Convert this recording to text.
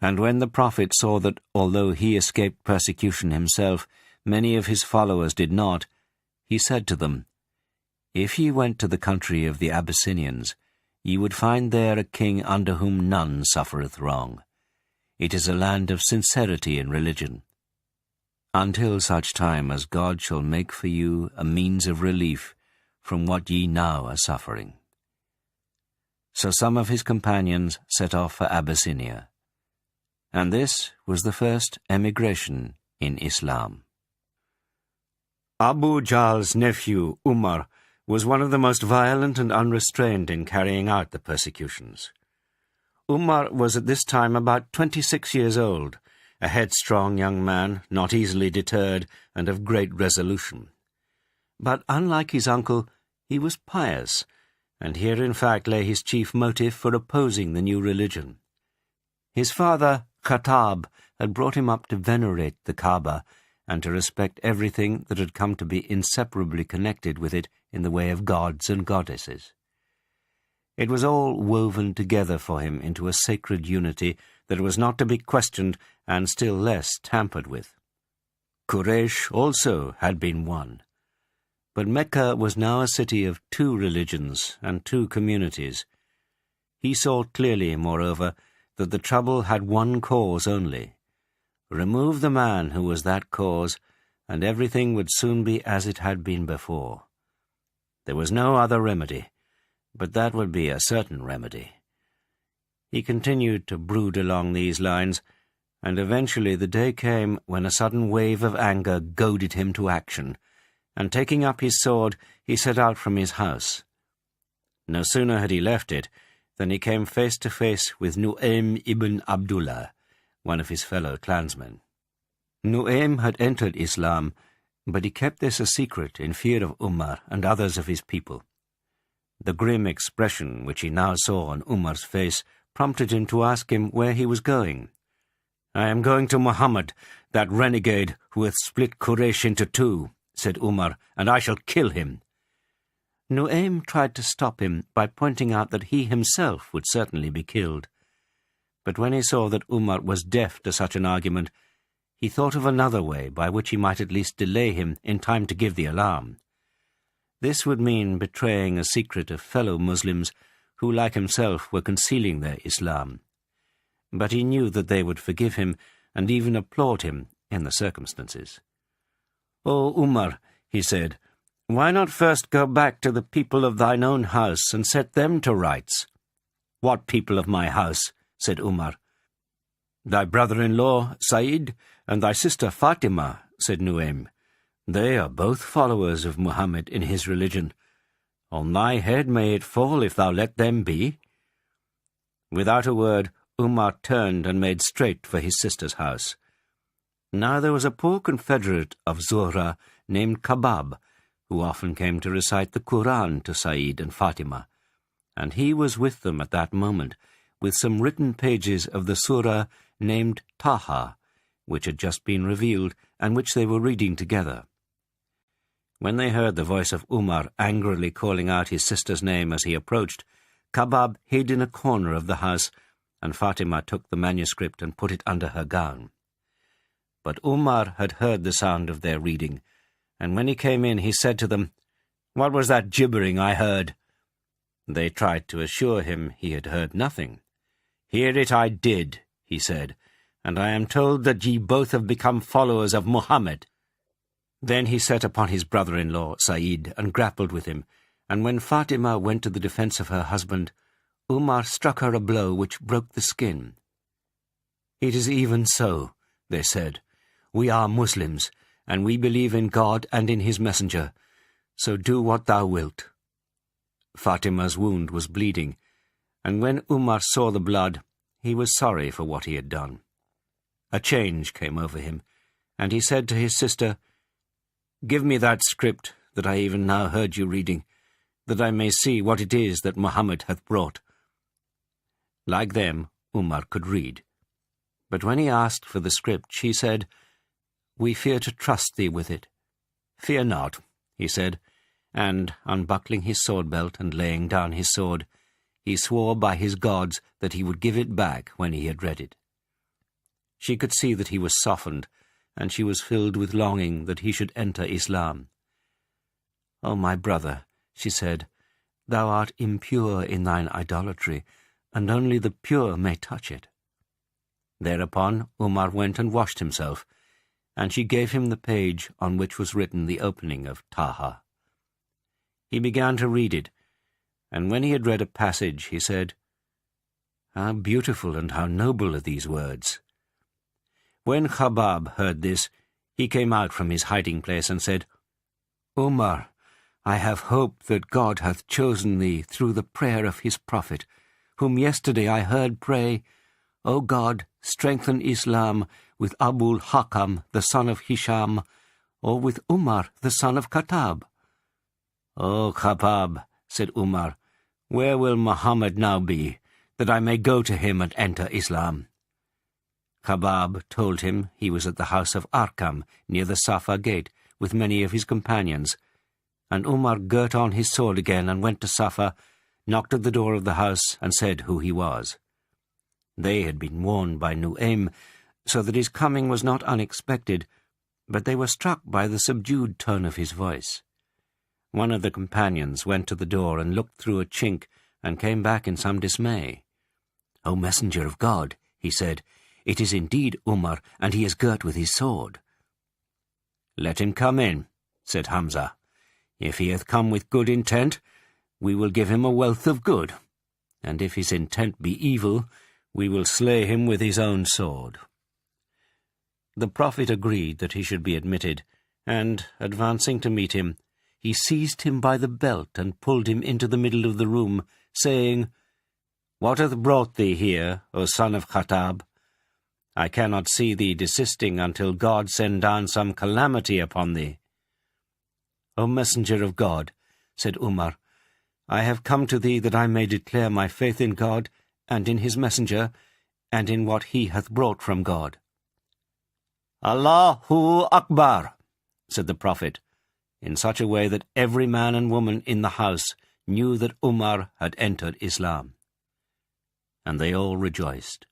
And when the prophet saw that, although he escaped persecution himself, many of his followers did not, he said to them, If ye went to the country of the Abyssinians, ye would find there a king under whom none suffereth wrong. It is a land of sincerity in religion. Until such time as God shall make for you a means of relief from what ye now are suffering. So some of his companions set off for Abyssinia. And this was the first emigration in Islam. Abu Jahl's nephew, Umar, was one of the most violent and unrestrained in carrying out the persecutions. Umar was at this time about 26 years old, a headstrong young man, not easily deterred, and of great resolution. But unlike his uncle, he was pious, and here in fact lay his chief motive for opposing the new religion. His father, Khattab, had brought him up to venerate the Kaaba and to respect everything that had come to be inseparably connected with it in the way of gods and goddesses. It was all woven together for him into a sacred unity that was not to be questioned and still less tampered with. Quraysh also had been one. But Mecca was now a city of two religions and two communities. He saw clearly, moreover, that the trouble had one cause only. Remove the man who was that cause, and everything would soon be as it had been before. There was no other remedy, but that would be a certain remedy. He continued to brood along these lines, and eventually the day came when a sudden wave of anger goaded him to action, and taking up his sword, he set out from his house. No sooner had he left it than he came face to face with Nu'aym ibn Abdullah, one of his fellow clansmen. Nu'aym had entered Islam, but he kept this a secret in fear of Umar and others of his people. The grim expression which he now saw on Umar's face prompted him to ask him where he was going. "I am going to Muhammad, that renegade who hath split Quraysh into two," said Umar, "and I shall kill him." Nu'aym tried to stop him by pointing out that he himself would certainly be killed. But when he saw that Umar was deaf to such an argument, he thought of another way by which he might at least delay him in time to give the alarm. This would mean betraying a secret of fellow Muslims who, like himself, were concealing their Islam. But he knew that they would forgive him and even applaud him in the circumstances. "O Umar," he said, "why not first go back to the people of thine own house and set them to rights?" "What people of my house?" said Umar. "Thy brother-in-law, Said, and thy sister Fatima," said Nu'aym. "They are both followers of Muhammad in his religion. On thy head may it fall if thou let them be." Without a word, Umar turned and made straight for his sister's house. Now there was a poor confederate of Zuhra named Kabab, who often came to recite the Quran to Said and Fatima, and he was with them at that moment, with some written pages of the surah named Taha, which had just been revealed, and which they were reading together. When they heard the voice of Umar angrily calling out his sister's name as he approached, Kabab hid in a corner of the house, and Fatima took the manuscript and put it under her gown. But Umar had heard the sound of their reading, and when he came in he said to them, "What was that gibbering I heard?" They tried to assure him he had heard nothing. "Hear it I did," he said, "and I am told that ye both have become followers of Muhammad." Then he set upon his brother-in-law, Said, and grappled with him, and when Fatima went to the defence of her husband, Umar struck her a blow which broke the skin. "It is even so," they said. "We are Muslims, and we believe in God and in his messenger, so do what thou wilt." Fatima's wound was bleeding, and when Umar saw the blood, he was sorry for what he had done. A change came over him, and he said to his sister, "Give me that script that I even now heard you reading, that I may see what it is that Muhammad hath brought." Like them, Umar could read. But when he asked for the script, she said, "We fear to trust thee with it." "Fear not," he said, and, unbuckling his sword-belt and laying down his sword, he swore by his gods that he would give it back when he had read it. She could see that he was softened, and she was filled with longing that he should enter Islam. "O my brother," she said, "thou art impure in thine idolatry, and only the pure may touch it." Thereupon Umar went and washed himself, and she gave him the page on which was written the opening of Taha. He began to read it, and when he had read a passage, he said, "How beautiful and how noble are these words." When Khabab heard this, he came out from his hiding-place and said, "Umar, I have hope that God hath chosen thee through the prayer of his prophet, whom yesterday I heard pray, O God, strengthen Islam with Abul Hakam, the son of Hisham, or with Umar, the son of Khattab." "O Khabab," said Umar, "where will Muhammad now be, that I may go to him and enter Islam?" Khabab told him he was at the house of Arqam, near the Safa gate, with many of his companions, and Umar girt on his sword again and went to Safa, knocked at the door of the house, and said who he was. They had been warned by Nu'aym, so that his coming was not unexpected, but they were struck by the subdued tone of his voice. One of the companions went to the door and looked through a chink, and came back in some dismay. "O Messenger of God," he said, "it is indeed Umar, and he is girt with his sword." "Let him come in," said Hamza. "If he hath come with good intent, we will give him a wealth of good, and if his intent be evil, we will slay him with his own sword." The Prophet agreed that he should be admitted, and, advancing to meet him, he seized him by the belt and pulled him into the middle of the room, saying, "What hath brought thee here, O son of Khattab? I cannot see thee desisting until God send down some calamity upon thee." "O Messenger of God," said Umar, "I have come to thee that I may declare my faith in God, and in his messenger, and in what he hath brought from God." "Allahu Akbar," said the Prophet, in such a way that every man and woman in the house knew that Umar had entered Islam. And they all rejoiced.